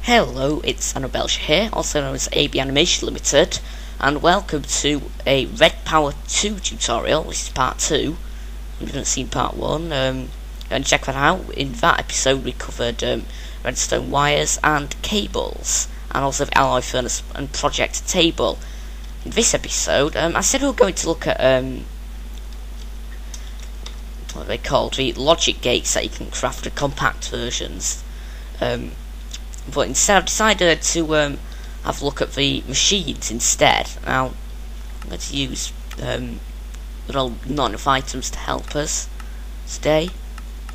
Hello, it's Annabelle here, also known as ABanimationLtd, and welcome to a Redpower 2 tutorial. This is part 2. If you haven't seen part 1, and check that out. In that episode we covered redstone wires and cables, and also the alloy furnace and project table. In this episode, I said we were going to look at what are they called? The logic gates that you can craft the compact versions. But instead I've decided to have a look at the machines instead. Now, I'm going to use little not enough items to help us today.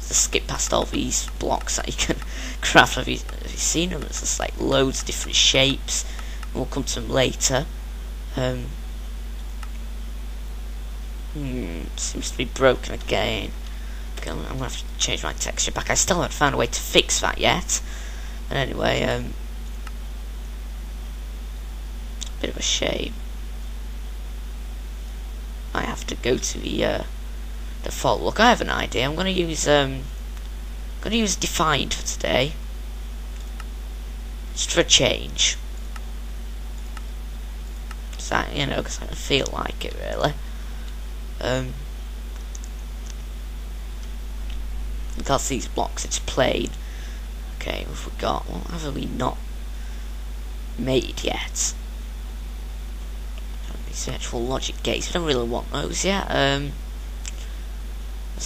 So skip past all these blocks that you can craft. Have you seen them? There's just like loads of different shapes. We'll come to them later. Seems to be broken again. Okay, I'm going to have to change my texture back. I still haven't found a way to fix that yet. And anyway, bit of a shame. I have to go to the default. Look, I have an idea. I'm going to use defined for today, just for a change. So because I feel like it really. Because these blocks, it's plain. Okay, what have we got? What have we not made yet? These actual logic gates, we don't really want those yet. There's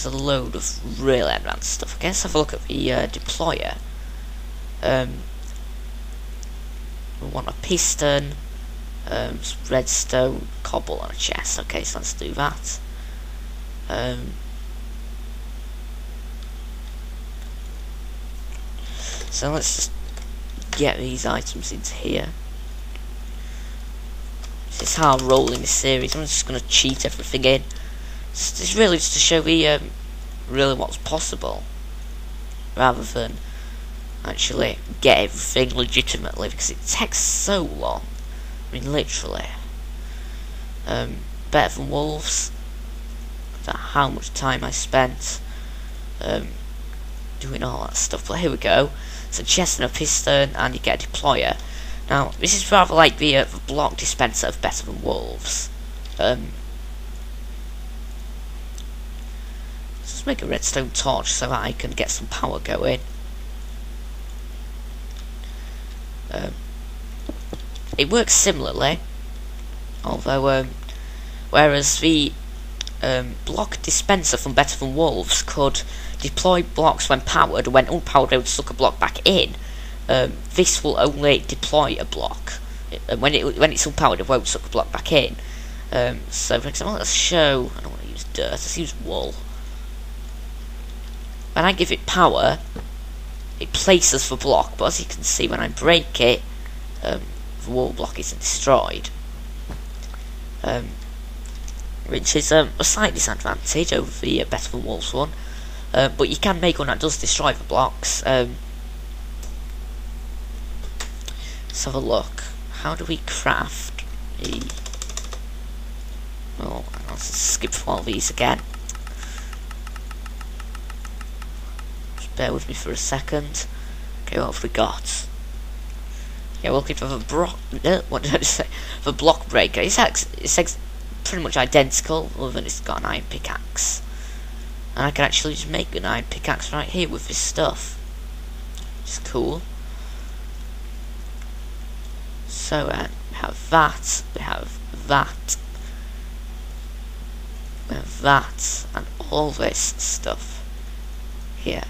a load of really advanced stuff. Okay, let's have a look at the deployer. We want a piston, some redstone, cobble, and a chest. Okay, so let's do that. So let's just get these items into here. This is how I roll in this series. I'm just going to cheat everything in. It's really just to show me really what's possible, rather than actually get everything legitimately, because it takes so long. I mean, literally. Better than wolves. How much time I spent doing all that stuff. But here we go. It's a chest and a piston, and you get a deployer. Now, this is rather like the block dispenser of Better Than Wolves. Let's just make a redstone torch so that I can get some power going. It works similarly, although whereas the block dispenser from Better Than Wolves could deploy blocks when powered, when unpowered it would suck a block back in. This will only deploy a block. When it's unpowered it won't suck a block back in. So for example, let's show, I don't want to use dirt, let's use wool. When I give it power, it places the block, but as you can see when I break it, the wool block isn't destroyed. Which is a slight disadvantage over the Better Than Wolves one. But you can make one that does destroy the blocks. Let's have a look. How do we craft the... Oh, I'll skip through all these again. Just bear with me for a second. Okay, what have we got? Yeah, we're looking for the what did I just say? The block breaker. It's pretty much identical, other than it's got an iron pickaxe. And I can actually just make an iron pickaxe right here with this stuff. It's cool. So we have that, we have that, we have that, and all this stuff here.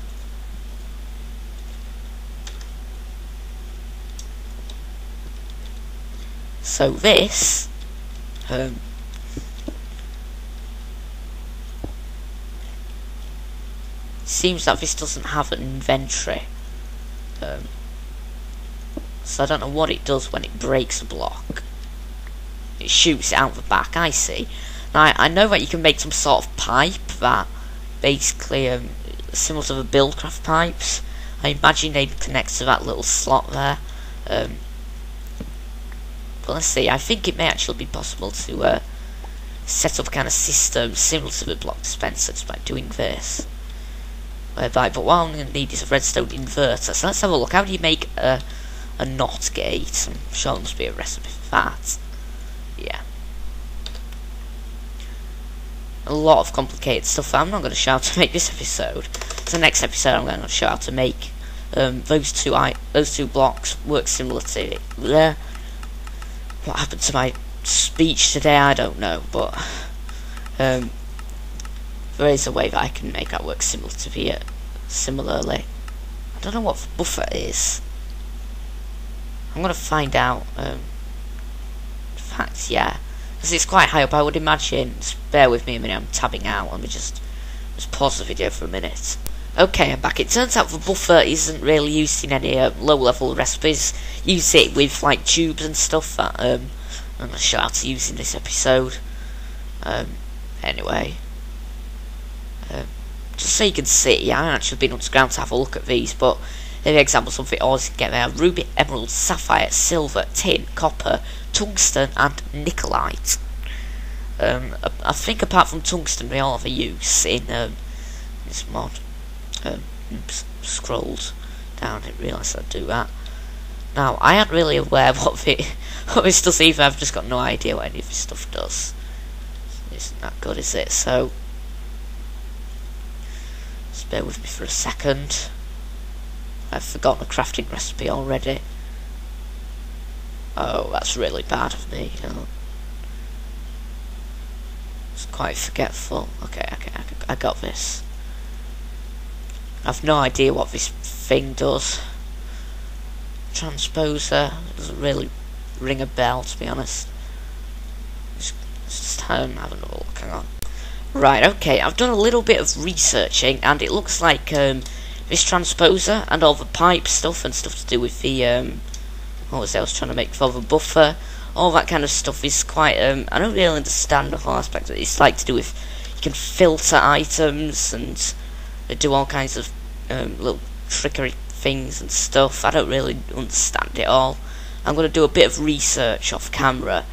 So this seems that this doesn't have an inventory, so I don't know what it does when it breaks a block. It shoots it out the back, I see. Now I know that you can make some sort of pipe that basically similar to the Buildcraft pipes. I imagine they'd connect to that little slot there. But let's see, I think it may actually be possible to set up a kind of system similar to the block dispenser just by doing this. But what I'm going to need is a redstone inverter. So let's have a look. How do you make a a knot gate. I'm sure there must be a recipe for that. Yeah. A lot of complicated stuff I'm not going to show how to make this episode. So next episode I'm going to show how to make those two blocks work similar to there. What happened to my speech today, I don't know, but there is a way that I can make that work similarly. I don't know what buffer is. I'm gonna find out. In fact, yeah, because it's quite high up. I would imagine. Just bear with me a minute. I'm tabbing out. Let me just pause the video for a minute. Okay, I'm back. It turns out the buffer isn't really used in any low-level recipes. Use it with like tubes and stuff that I'm gonna show how to use in this episode. Anyway, just so you can see, I haven't actually been underground to have a look at these, but here are examples of it all you can get there: ruby, emerald, sapphire, silver, tin, copper, tungsten, and nickelite. I think apart from tungsten, they all have a use in this mod. Oops, scrolled down, I didn't realise I'd do that. Now, I aren't really aware what this does either. I've just got no idea what any of this stuff does. Isn't that good, is it? So, just bear with me for a second. I've forgotten a crafting recipe already. Oh, that's really bad of me. It's quite forgetful. Okay, I got this. I've no idea what this thing does. Transposer doesn't really ring a bell, to be honest. Just have another look. Hang on. Right, okay, I've done a little bit of researching, and it looks like this transposer and all the pipe stuff and stuff to do with the what was it I was trying to make for the buffer, all that kind of stuff is quite I don't really understand the whole aspect of it. It's like to do with you can filter items and they do all kinds of little trickery things and stuff. I don't really understand it all. I'm going to do a bit of research off camera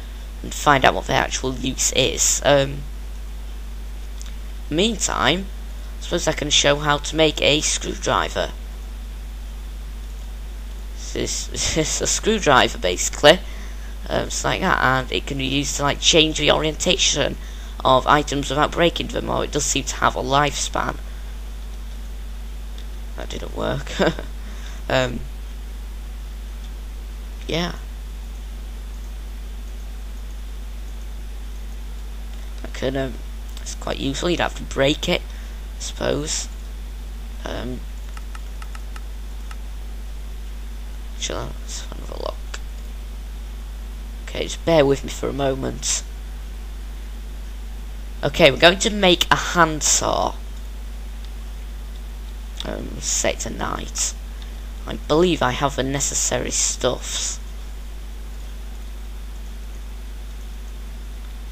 and find out what the actual use is. Meantime, I suppose I can show how to make a screwdriver. This is a screwdriver basically. It's like that, and it can be used to like change the orientation of items without breaking them, or it does seem to have a lifespan. That didn't work. Yeah. I can, it's quite useful. You'd have to break it, I suppose. Let's have a look. Okay, just bear with me for a moment. Okay, we're going to make a handsaw. Set to night. I believe I have the necessary stuffs.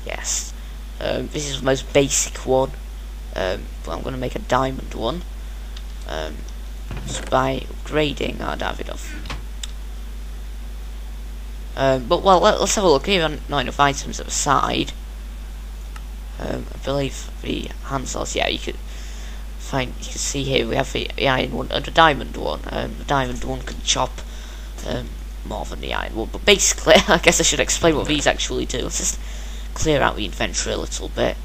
Yes. This is the most basic one. But I'm going to make a diamond one. Just by upgrading. I'd have it off. But well, let's have a look. Here are not enough items at the side. I believe the handsaws. Yeah, you could. Fine, you can see here we have the iron one and the diamond one. The diamond one can chop more than the iron one, but basically, I guess I should explain what these actually do. Let's just clear out the inventory a little bit.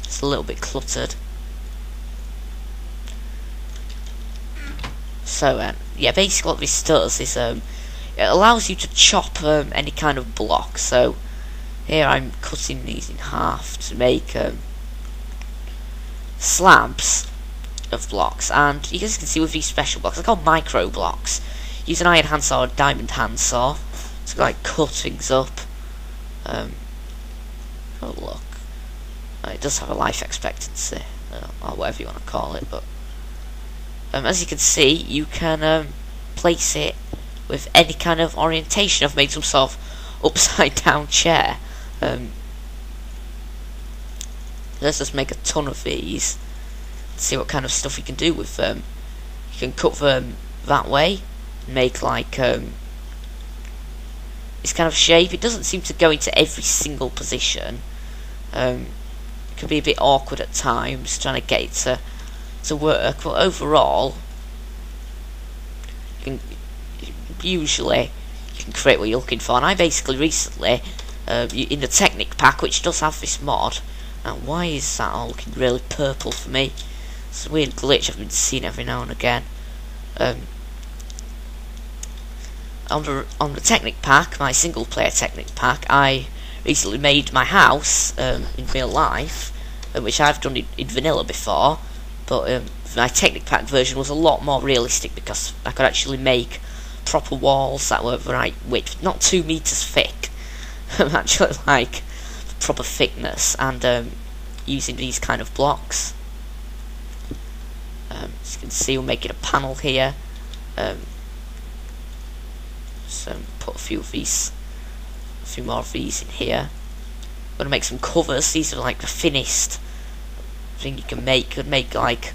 It's a little bit cluttered. So, yeah, basically what this does is it allows you to chop any kind of block. So, here I'm cutting these in half to make slabs of blocks, and you guys can see with these special blocks, they're called Microblocks. Use an iron handsaw or a diamond handsaw to like cut things up. Oh look, it does have a life expectancy, or whatever you want to call it, but as you can see, you can place it with any kind of orientation. I've made some sort of upside down chair. Let's just make a ton of these. See what kind of stuff you can do with them. You can cut them that way, make like this kind of shape. It doesn't seem to go into every single position. It can be a bit awkward at times trying to get it to work, but overall you usually you can create what you're looking for. And I basically recently, in the Technic pack, which does have this mod. Now, why is that all looking really purple for me? It's a weird glitch I've been seeing every now and again. On the Technic pack, my single player Technic pack, I recently made my house in real life, which I've done in vanilla before, but my Technic pack version was a lot more realistic because I could actually make proper walls that were the right width, not 2 meters thick, actually like proper thickness, and using these kind of blocks. As you can see, we're making a panel here. So put a few more of these in here. I'm gonna make some covers. These are like the thinnest thing you can make. You could make like,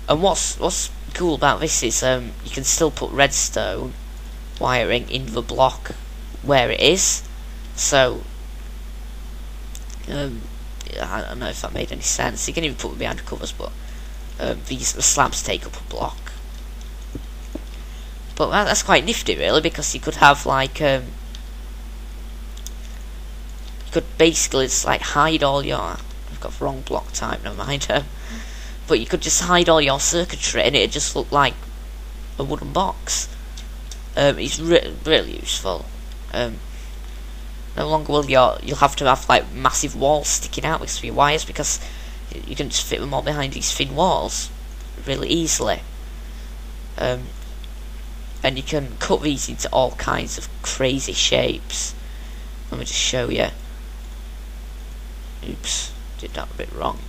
and what's cool about this is you can still put redstone wiring in the block where it is. So I don't know if that made any sense. You can even put it behind the covers, but the slabs take up a block. But that's quite nifty, really, because you could have like you could basically just like hide all your. I've got the wrong block type, never mind. But you could just hide all your circuitry, and it'd just look like a wooden box. It's really useful. No longer will you'll have to have like massive walls sticking out with your wires, because you can just fit them all behind these thin walls really easily. And you can cut these into all kinds of crazy shapes. Let me just show you. Oops, did that a bit wrong.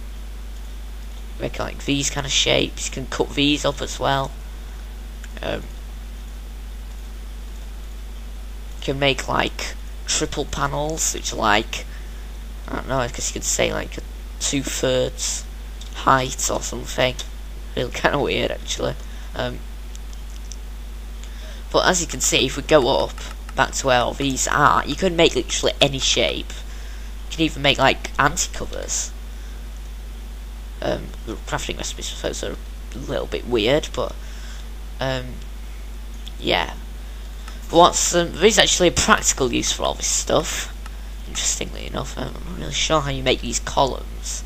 Make like these kind of shapes. You can cut these up as well. You can make like triple panels, which are like, I don't know, I guess you could say like a 2/3 height or something. Really kind of weird, actually. But as you can see, if we go up back to where all these are, you can make literally any shape. You can even make like anti-covers. The crafting recipes for those are a little bit weird, but yeah. But there is actually a practical use for all this stuff. Interestingly enough, I'm not really sure how you make these columns.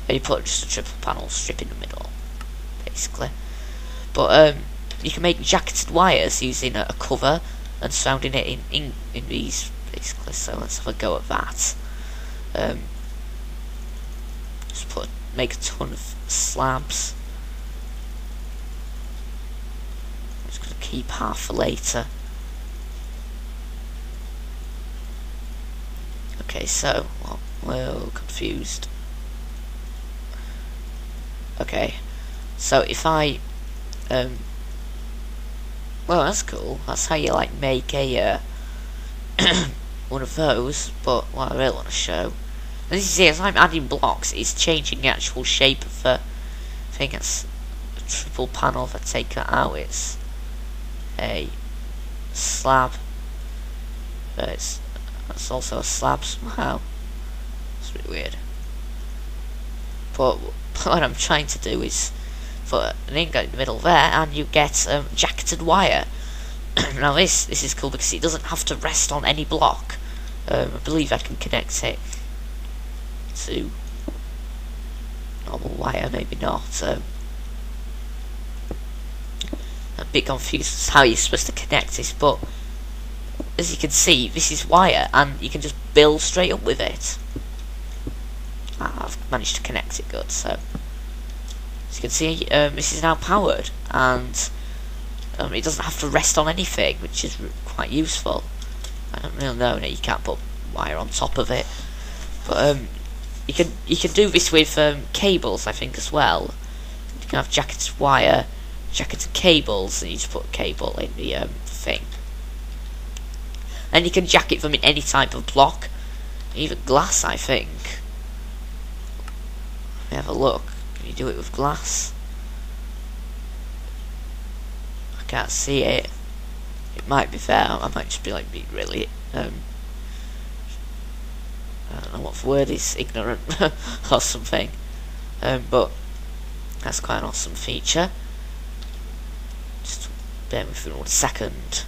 You put just a triple panel strip in the middle, basically. But you can make jacketed wires using a cover and surrounding it in these, basically. So let's have a go at that. Just make a ton of slabs. I'm just going to keep half for later. Okay, so well, confused. Okay, so if I well, that's cool. That's how you like make a one of those. But what I really want to show, and this is it, as I'm adding blocks, it's changing the actual shape of the thing. It's a triple panel. If I take that out, it's a slab. But it's also a slab somehow. It's really weird. But what I'm trying to do is put an ingot in the middle there, and you get jacketed wire. Now this is cool because it doesn't have to rest on any block. I believe I can connect it to normal wire, maybe not. I'm a bit confused as how you're supposed to connect this, but as you can see, this is wire, and you can just build straight up with it. I've managed to connect it good, so as you can see, this is now powered, and it doesn't have to rest on anything, which is quite useful. I don't really know, you can't put wire on top of it, but you can do this with cables, I think, as well. You can have jacketed wire, jacketed cables, and you just put a cable in the thing. And you can jacket them in any type of block, even glass, I think. Let me have a look. Can you do it with glass? I can't see it. It might be there. I might just be like being really I don't know what the word is, ignorant or something. But that's quite an awesome feature. Just bear with me 1 second.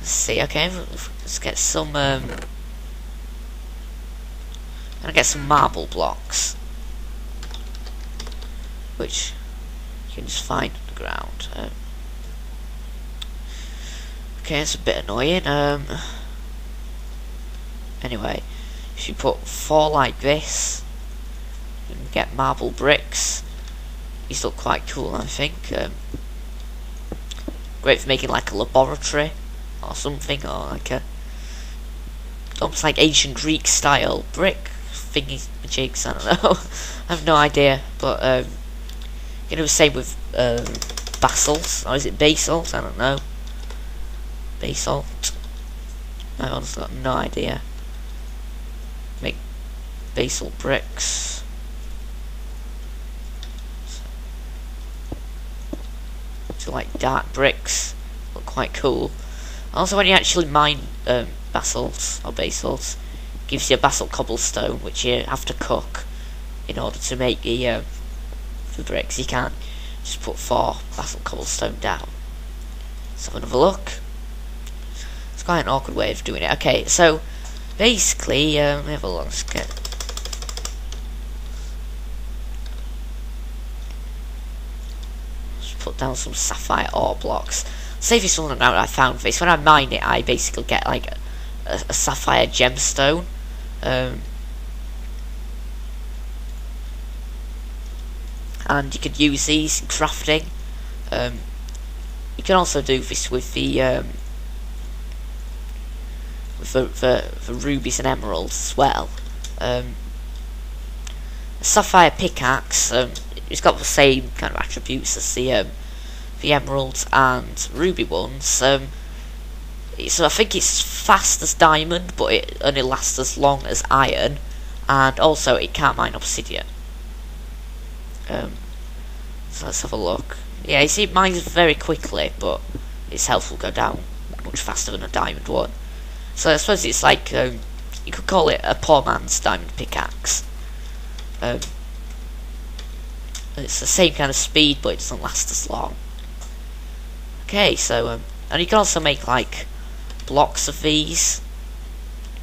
Let's see, okay, let's get some, gonna get some marble blocks, which you can just find on the ground. Okay, it's a bit annoying. Anyway, if you put 4 like this, you can get marble bricks. These look quite cool, I think. Great for making like a laboratory or something, or like a almost like ancient Greek style brick thingy jigs. I don't know. I have no idea, but you know, the same with basalt, or is it basalt? I don't know. Basalt. I honestly got no idea. Make basalt bricks. So like dark bricks look quite cool. Also, when you actually mine basalt or basalt, it gives you a basalt cobblestone, which you have to cook in order to make the bricks. You can't just put 4 basalt cobblestone down. Let's have another look. It's quite an awkward way of doing it. Okay, so basically, let me have a look. Let's get. Let's put down some sapphire ore blocks. Save you something out I found this. When I mine it, I basically get like a sapphire gemstone. And you could use these in crafting. You can also do this with the rubies and emeralds as well. A sapphire pickaxe, it's got the same kind of attributes as the emeralds and ruby ones. So I think it's fast as diamond, but it only lasts as long as iron, and also it can't mine obsidian. So let's have a look. Yeah, you see, it mines very quickly, but its health will go down much faster than a diamond one. So I suppose it's like, you could call it a poor man's diamond pickaxe. It's the same kind of speed, but it doesn't last as long. Okay, so, and you can also make, like, blocks of these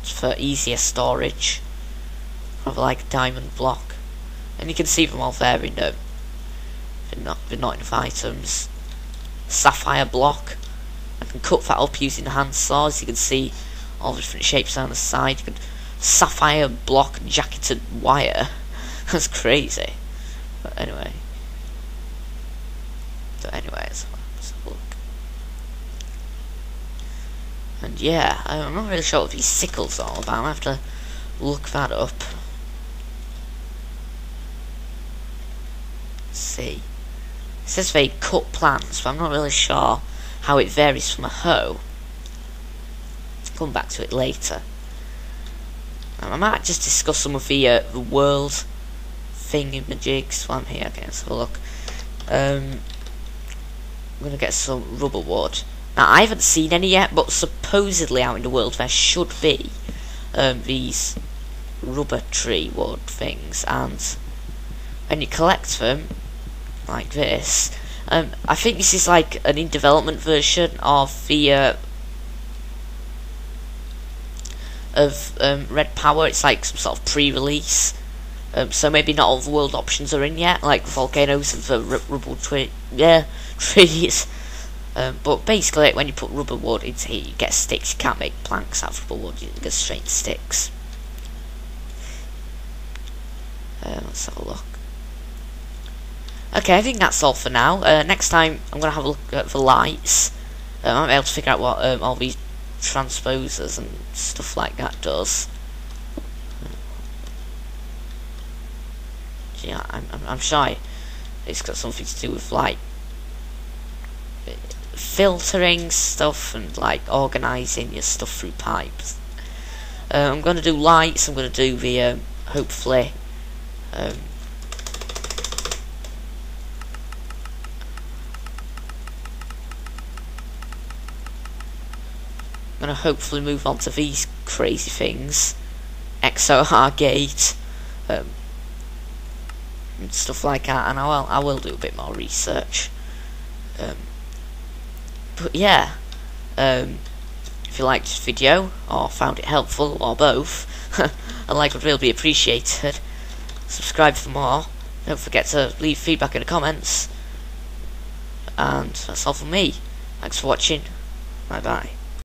for easier storage, of like a diamond block. And you can see them all there in the not enough items. Sapphire block. I can cut that up using the handsaws. You can see all the different shapes down the side. You can sapphire block jacketed wire. That's crazy. But anyway. Let's have a look. And yeah, I'm not really sure what these sickles are all about. I have to look that up. Let's see. It says they cut plants, but I'm not really sure how it varies from a hoe. Let's come back to it later. I might just discuss some of the world thingamajigs while I'm here. Okay, let's have a look. I'm gonna get some rubber wood. Now, I haven't seen any yet, but supposedly out in the world there should be these rubber tree wood things, and when you collect them like this, I think this is like an in development version of the Redpower. It's like some sort of pre-release, so maybe not all the world options are in yet, like volcanoes and the rubber trees. But basically, when you put rubber wood into here, you get sticks. You can't make planks out of rubber wood, you get straight sticks. Let's have a look. Okay, I think that's all for now. Next time, I'm going to have a look at the lights. I might be able to figure out what all these transposers and stuff like that does. Yeah, I'm shy. It's got something to do with, like, filtering stuff and like organising your stuff through pipes. I'm going to do lights. I'm going to do the hopefully I'm going to hopefully move on to these crazy things. XOR gate, and stuff like that, and I will do a bit more research. But yeah, if you liked this video or found it helpful or both, a like would really be appreciated. Subscribe for more. Don't forget to leave feedback in the comments. And that's all from me. Thanks for watching. Bye bye.